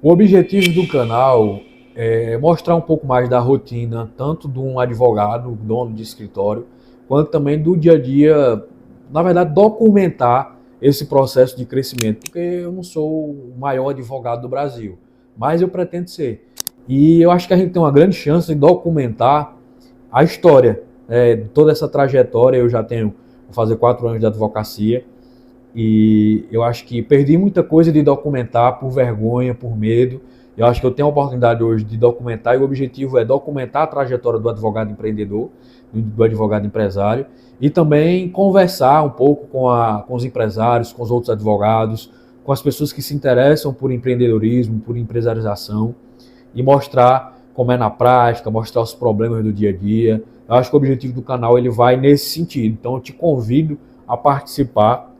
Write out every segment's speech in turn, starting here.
O objetivo do canal é mostrar um pouco mais da rotina, tanto de um advogado, dono de escritório, quanto também do dia a dia, na verdade, documentar esse processo de crescimento, porque eu não sou o maior advogado do Brasil, mas eu pretendo ser. E eu acho que a gente tem uma grande chance de documentar a história, de toda essa trajetória. Eu já tenho, vou fazer 4 anos de advocacia, e eu acho que perdi muita coisa de documentar por vergonha, por medo. Eu acho que eu tenho a oportunidade hoje de documentar, e o objetivo é documentar a trajetória do advogado empreendedor, do advogado empresário, e também conversar um pouco com os empresários, com os outros advogados, com as pessoas que se interessam por empreendedorismo, por empresarização, e mostrar como é na prática, mostrar os problemas do dia a dia. Eu acho que o objetivo do canal ele vai nesse sentido. Então eu te convido a participar.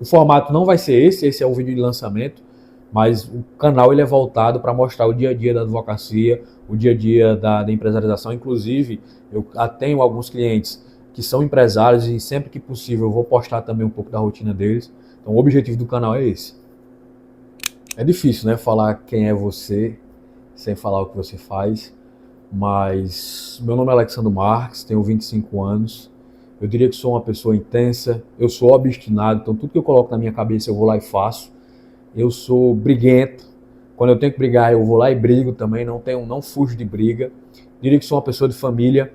O formato não vai ser esse é o vídeo de lançamento, mas o canal ele é voltado para mostrar o dia a dia da advocacia, o dia a dia da empresarização. Inclusive, eu tenho alguns clientes que são empresários e sempre que possível eu vou postar também um pouco da rotina deles. Então, o objetivo do canal é esse. É difícil, né, falar quem é você sem falar o que você faz, mas meu nome é Alexandre Marques, tenho 25 anos. Eu diria que sou uma pessoa intensa, eu sou obstinado, então tudo que eu coloco na minha cabeça eu vou lá e faço. Eu sou briguento, quando eu tenho que brigar eu vou lá e brigo também, não fujo de briga. Eu diria que sou uma pessoa de família.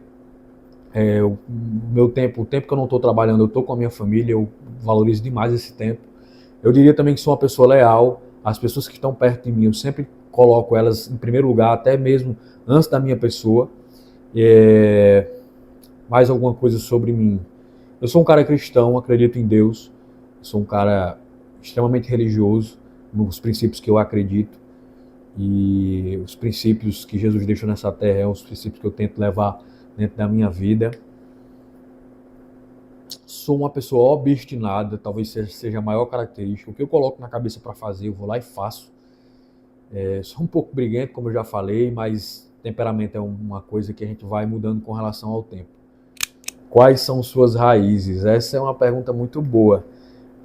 O tempo que eu não estou trabalhando, eu estou com a minha família, eu valorizo demais esse tempo. Eu diria também que sou uma pessoa leal. As pessoas que estão perto de mim, eu sempre coloco elas em primeiro lugar, até mesmo antes da minha pessoa. É... Mais alguma coisa sobre mim? Eu sou um cara cristão, acredito em Deus. Eu sou um cara extremamente religioso nos princípios que eu acredito. E os princípios que Jesus deixou nessa terra são os princípios que eu tento levar dentro da minha vida. Sou uma pessoa obstinada, talvez seja a maior característica. O que eu coloco na cabeça para fazer, eu vou lá e faço. Sou um pouco briguento, como eu já falei, mas temperamento é uma coisa que a gente vai mudando com relação ao tempo. Quais são suas raízes? Essa é uma pergunta muito boa,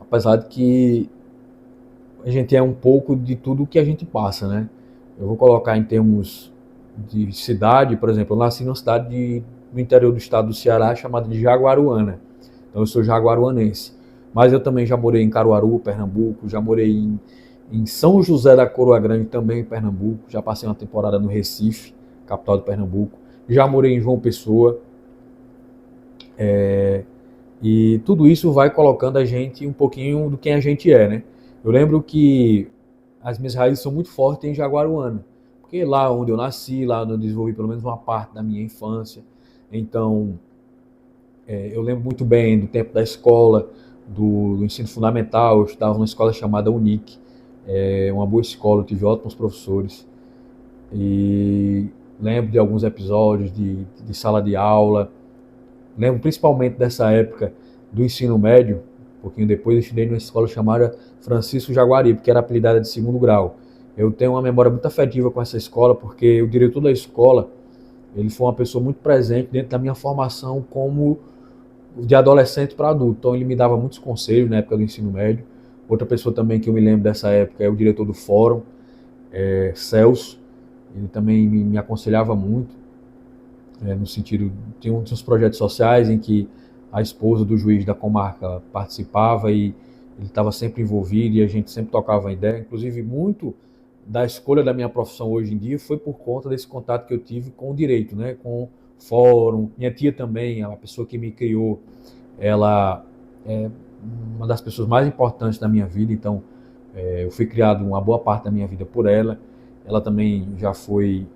apesar de que a gente é um pouco de tudo que a gente passa, né? Eu vou colocar em termos de cidade, por exemplo, eu nasci numa cidade no interior do estado do Ceará chamada de Jaguaruana. Então eu sou jaguaruanense. Mas eu também já morei em Caruaru, Pernambuco, já morei em São José da Coroa Grande, também em Pernambuco, já passei uma temporada no Recife, capital de Pernambuco, já morei em João Pessoa, e tudo isso vai colocando a gente um pouquinho do quem a gente é, né? Eu lembro que as minhas raízes são muito fortes em Jaguaruana, porque lá onde eu nasci, lá onde eu desenvolvi pelo menos uma parte da minha infância. Então, eu lembro muito bem do tempo da escola, do ensino fundamental. Eu estava numa escola chamada UNIC, uma boa escola, eu tive ótimos professores. E lembro de alguns episódios de sala de aula. Lembro principalmente dessa época do ensino médio, um pouquinho depois eu estudei numa escola chamada Francisco Jaguaribe, que era apelidada de segundo grau. Eu tenho uma memória muito afetiva com essa escola, porque o diretor da escola, ele foi uma pessoa muito presente dentro da minha formação como de adolescente para adulto. Então ele me dava muitos conselhos na época do ensino médio. Outra pessoa também que eu me lembro dessa época é o diretor do fórum, Celso. Ele também me aconselhava muito, no sentido, tinha uns projetos sociais em que a esposa do juiz da comarca participava e ele estava sempre envolvido e a gente sempre tocava a ideia. Inclusive, muito da escolha da minha profissão hoje em dia foi por conta desse contato que eu tive com o direito, né? Com o fórum. Minha tia também, a pessoa que me criou, ela é uma das pessoas mais importantes da minha vida. Então, eu fui criado uma boa parte da minha vida por ela. Ela também já foi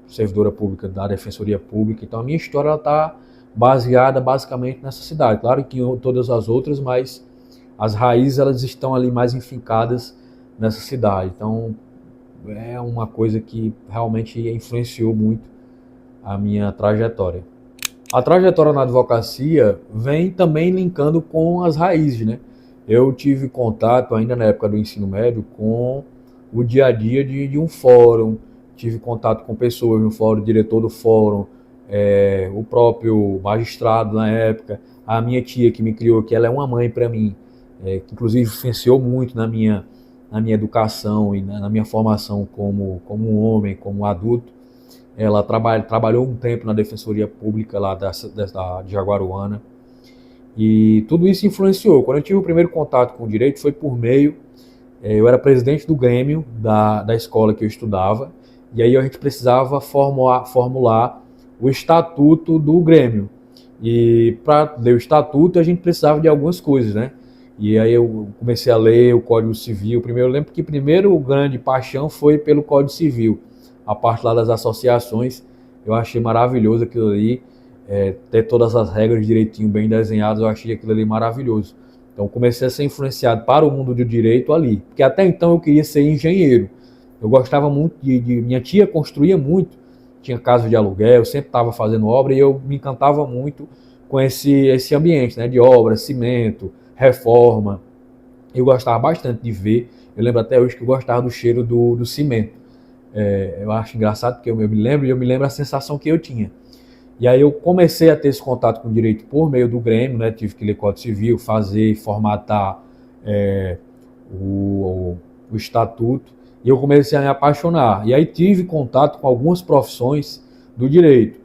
servidora pública da Defensoria Pública. Então a minha história está baseada basicamente nessa cidade. Claro que em todas as outras, mas as raízes elas estão ali mais enfincadas nessa cidade. Então é uma coisa que realmente influenciou muito a minha trajetória. A trajetória na advocacia vem também linkando com as raízes, né? Eu tive contato ainda na época do ensino médio com o dia a dia de um fórum, tive contato com pessoas no fórum, o diretor do fórum, o próprio magistrado na época, a minha tia que me criou, que ela é uma mãe para mim, que inclusive influenciou muito na minha educação e na minha formação como um homem, como um adulto. Ela trabalhou um tempo na Defensoria Pública lá de Jaguaruana. E tudo isso influenciou. Quando eu tive o primeiro contato com o direito foi por meio, eu era presidente do Grêmio da escola que eu estudava, e aí a gente precisava formular o estatuto do Grêmio. E para ler o estatuto a gente precisava de algumas coisas, né? E aí eu comecei a ler o Código Civil. Primeiro, eu lembro que primeiro o grande paixão foi pelo Código Civil. A parte lá das associações, eu achei maravilhoso aquilo ali, ter todas as regras direitinho, bem desenhadas, eu achei aquilo ali maravilhoso. Então comecei a ser influenciado para o mundo do direito ali, porque até então eu queria ser engenheiro. Eu gostava muito minha tia construía muito, tinha casa de aluguel, eu sempre estava fazendo obra e eu me encantava muito com esse ambiente, né, de obra, cimento, reforma. Eu gostava bastante de ver, eu lembro até hoje que eu gostava do cheiro do cimento. Eu acho engraçado porque eu me lembro a sensação que eu tinha. E aí eu comecei a ter esse contato com o direito por meio do Grêmio, né? Tive que ler Código Civil, fazer, formatar é, o estatuto, e eu comecei a me apaixonar. E aí tive contato com algumas profissões do direito,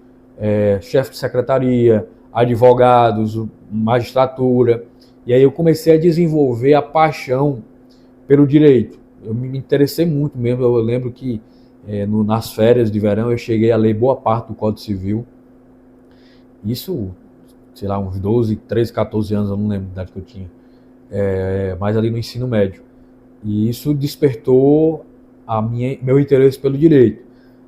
chefe de secretaria, advogados, magistratura, e aí eu comecei a desenvolver a paixão pelo direito. Eu me interessei muito mesmo, eu lembro que nas férias de verão eu cheguei a ler boa parte do Código Civil, isso, sei lá, uns 12, 13, 14 anos, eu não lembro a idade que eu tinha, mas ali no ensino médio. E isso despertou meu interesse pelo direito.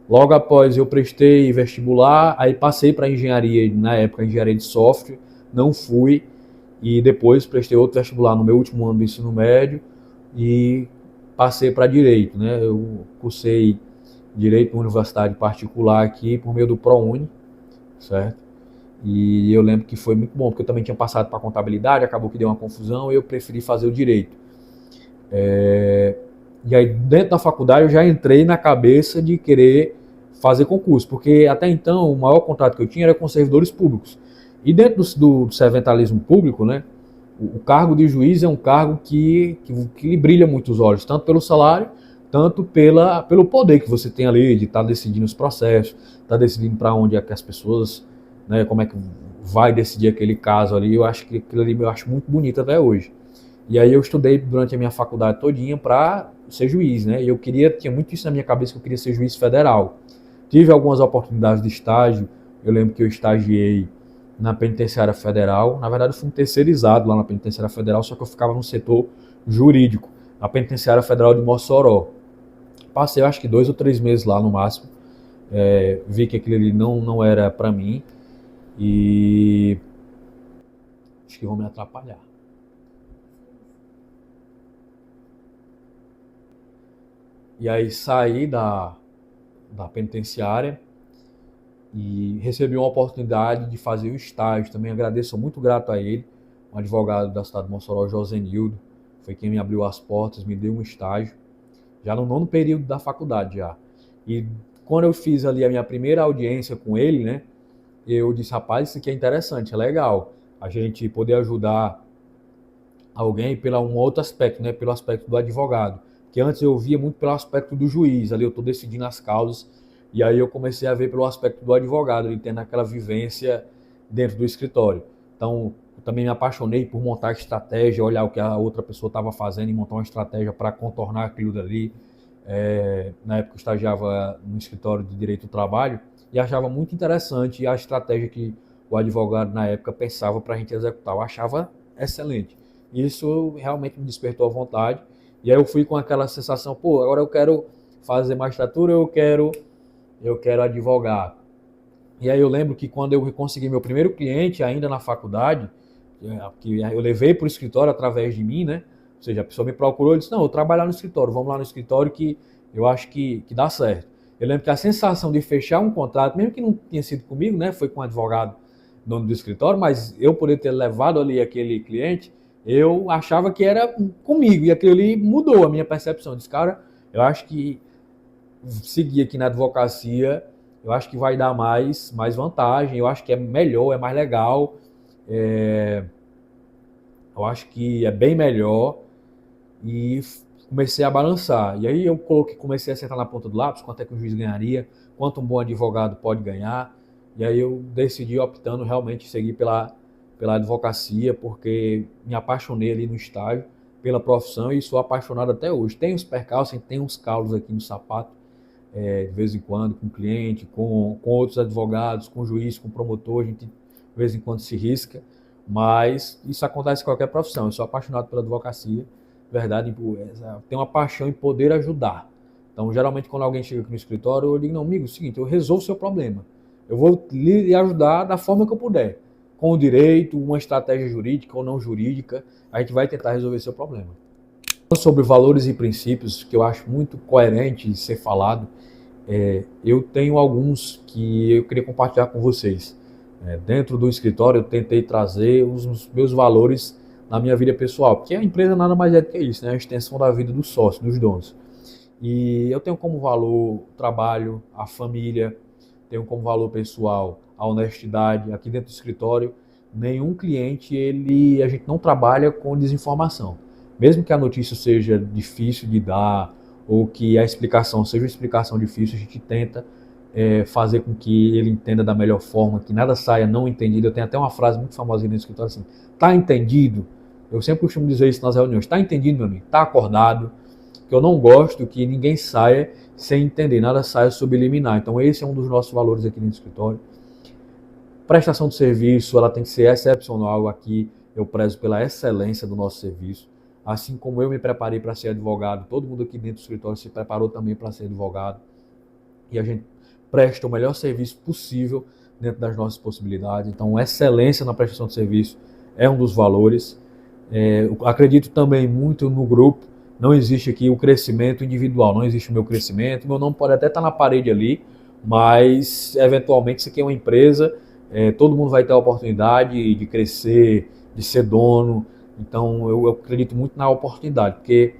Logo após eu prestei vestibular, aí passei para engenharia, na época engenharia de software, não fui, e depois prestei outro vestibular no meu último ano do ensino médio e passei para direito, né? Eu cursei direito numa universidade particular aqui por meio do ProUni, certo? E eu lembro que foi muito bom, porque eu também tinha passado para contabilidade, acabou que deu uma confusão e eu preferi fazer o direito. E aí, dentro da faculdade, eu já entrei na cabeça de querer fazer concurso, porque até então o maior contato que eu tinha era com servidores públicos. E dentro do serventalismo público, né, o cargo de juiz é um cargo que lhe brilha muito os olhos, tanto pelo salário, tanto pelo poder que você tem ali de estar decidindo os processos, estar decidindo para onde é que as pessoas, né, como é que vai decidir aquele caso ali. Eu acho que aquilo ali eu acho muito bonito até hoje. E aí eu estudei durante a minha faculdade todinha para ser juiz, né? E tinha muito isso na minha cabeça que eu queria ser juiz federal. Tive algumas oportunidades de estágio. Eu lembro que eu estagiei na penitenciária federal. Na verdade, eu fui um terceirizado lá na penitenciária federal, só que eu ficava no setor jurídico, na penitenciária federal de Mossoró. Passei, acho que 2 ou 3 meses lá no máximo. Vi que aquilo ali não era para mim e acho que vão me atrapalhar. E aí saí da penitenciária e recebi uma oportunidade de fazer o estágio. Também agradeço, sou muito grato a ele, um advogado da cidade de Mossoró, Josenildo, foi quem me abriu as portas, me deu um estágio, já no nono período da faculdade já. E quando eu fiz ali a minha primeira audiência com ele, né, eu disse, rapaz, isso aqui é interessante, é legal, a gente poder ajudar alguém pelo um outro aspecto, né, pelo aspecto do advogado, que antes eu via muito pelo aspecto do juiz, ali eu estou decidindo as causas, e aí eu comecei a ver pelo aspecto do advogado, ele tendo aquela vivência dentro do escritório. Então, eu também me apaixonei por montar estratégia, olhar o que a outra pessoa estava fazendo e montar uma estratégia para contornar aquilo dali. Na época eu estagiava no escritório de direito do trabalho e achava muito interessante a estratégia que o advogado na época pensava para a gente executar. Eu achava excelente. Isso realmente me despertou a vontade. E aí eu fui com aquela sensação, pô, agora eu quero fazer magistratura, eu quero advogar. E aí eu lembro que quando eu consegui meu primeiro cliente, ainda na faculdade, que eu levei para o escritório através de mim, né? Ou seja, a pessoa me procurou e disse, não, eu trabalhar no escritório, vamos lá no escritório que eu acho que dá certo. Eu lembro que a sensação de fechar um contrato, mesmo que não tenha sido comigo, né? Foi com um advogado dono do escritório, mas eu poder ter levado ali aquele cliente, eu achava que era comigo, e aquilo ali mudou a minha percepção. Eu disse, cara, eu acho que seguir aqui na advocacia, eu acho que vai dar mais vantagem, eu acho que é melhor, é mais legal, é, eu acho que é bem melhor e comecei a balançar. E aí eu comecei a sentar na ponta do lápis, quanto é que o juiz ganharia, quanto um bom advogado pode ganhar. E aí eu decidi optando realmente seguir pela advocacia, porque me apaixonei ali no estágio, pela profissão e sou apaixonado até hoje. Tem os percalços, tem uns calos aqui no sapato, de vez em quando, com cliente, com outros advogados, com juiz, com promotor, a gente de vez em quando se risca, mas isso acontece em qualquer profissão. Eu sou apaixonado pela advocacia, verdade, tenho uma paixão em poder ajudar. Então, geralmente, quando alguém chega aqui no escritório, eu digo, não, amigo, é o seguinte, eu resolvo o seu problema. Eu vou lhe ajudar da forma que eu puder, com o direito, uma estratégia jurídica ou não jurídica, a gente vai tentar resolver seu problema. Sobre valores e princípios, que eu acho muito coerente de ser falado, eu tenho alguns que eu queria compartilhar com vocês. Dentro do escritório, eu tentei trazer os meus valores na minha vida pessoal, porque a empresa nada mais é do que isso, né? A extensão da vida do sócio, dos donos. E eu tenho como valor o trabalho, a família, tenho como valor pessoal a honestidade. Aqui dentro do escritório, nenhum cliente, a gente não trabalha com desinformação. Mesmo que a notícia seja difícil de dar, ou que a explicação seja uma explicação difícil, a gente tenta fazer com que ele entenda da melhor forma, que nada saia não entendido. Eu tenho até uma frase muito famosa aqui no escritório assim, tá entendido? Eu sempre costumo dizer isso nas reuniões, tá entendido, meu amigo? Tá acordado? Que eu não gosto que ninguém saia sem entender, nada saia subliminar. Então esse é um dos nossos valores aqui no escritório. Prestação de serviço, ela tem que ser excepcional. Aqui eu prezo pela excelência do nosso serviço. Assim como eu me preparei para ser advogado, todo mundo aqui dentro do escritório se preparou também para ser advogado. E a gente presta o melhor serviço possível dentro das nossas possibilidades. Então, excelência na prestação de serviço é um dos valores. Eu acredito também muito no grupo. Não existe aqui o crescimento individual, não existe o meu crescimento. Meu nome pode até estar na parede ali, mas eventualmente isso aqui é uma empresa, todo mundo vai ter a oportunidade de crescer, de ser dono. Então eu acredito muito na oportunidade, porque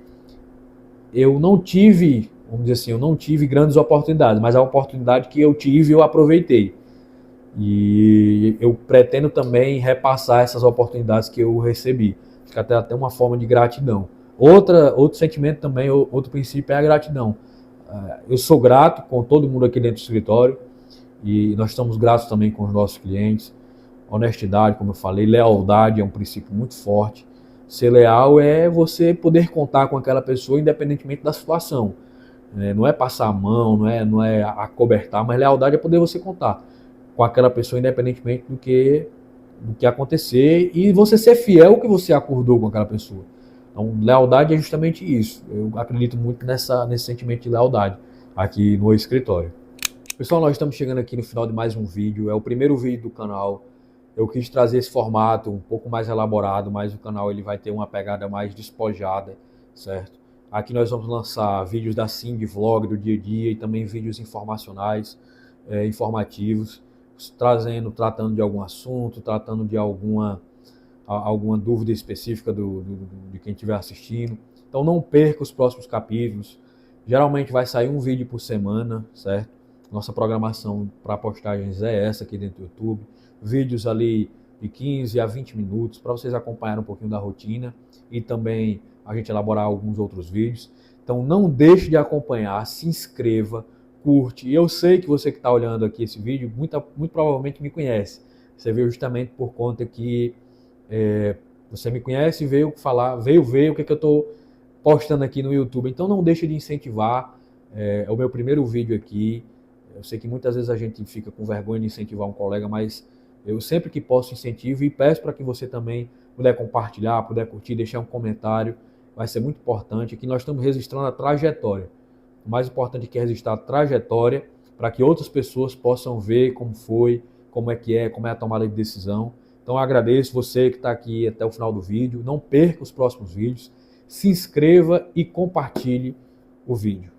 eu não tive, vamos dizer assim, eu não tive grandes oportunidades, mas a oportunidade que eu tive eu aproveitei. E eu pretendo também repassar essas oportunidades que eu recebi. Acho que até uma forma de gratidão. Outro sentimento também, outro princípio é a gratidão. Eu sou grato com todo mundo aqui dentro do escritório e nós estamos gratos também com os nossos clientes. Honestidade, como eu falei, lealdade é um princípio muito forte. Ser leal é você poder contar com aquela pessoa independentemente da situação. Não é passar a mão, não é acobertar, mas lealdade é poder você contar com aquela pessoa independentemente do que acontecer e você ser fiel ao que você acordou com aquela pessoa. Então, lealdade é justamente isso. Eu acredito muito nesse sentimento de lealdade aqui no escritório. Pessoal, nós estamos chegando aqui no final de mais um vídeo. É o primeiro vídeo do canal. Eu quis trazer esse formato um pouco mais elaborado, mas o canal ele vai ter uma pegada mais despojada, certo? Aqui nós vamos lançar vídeos da Cindy, vlog do dia a dia e também vídeos informacionais, informativos, tratando de algum assunto, tratando de alguma dúvida específica de quem estiver assistindo. Então não perca os próximos capítulos. Geralmente vai sair um vídeo por semana, certo? Nossa programação para postagens é essa aqui dentro do YouTube. Vídeos ali de 15 a 20 minutos para vocês acompanharem um pouquinho da rotina e também a gente elaborar alguns outros vídeos. Então não deixe de acompanhar, se inscreva, curte. E eu sei que você que está olhando aqui esse vídeo, muito provavelmente me conhece. Você veio justamente por conta que você me conhece e veio ver o que eu estou postando aqui no YouTube. Então não deixe de incentivar. É o meu primeiro vídeo aqui. Eu sei que muitas vezes a gente fica com vergonha de incentivar um colega, mas eu sempre que posso incentivo e peço para que você também puder compartilhar, puder curtir, deixar um comentário. Vai ser muito importante. Aqui nós estamos registrando a trajetória. O mais importante é registrar a trajetória para que outras pessoas possam ver como foi, como é a tomada de decisão. Então eu agradeço você que está aqui até o final do vídeo. Não perca os próximos vídeos. Se inscreva e compartilhe o vídeo.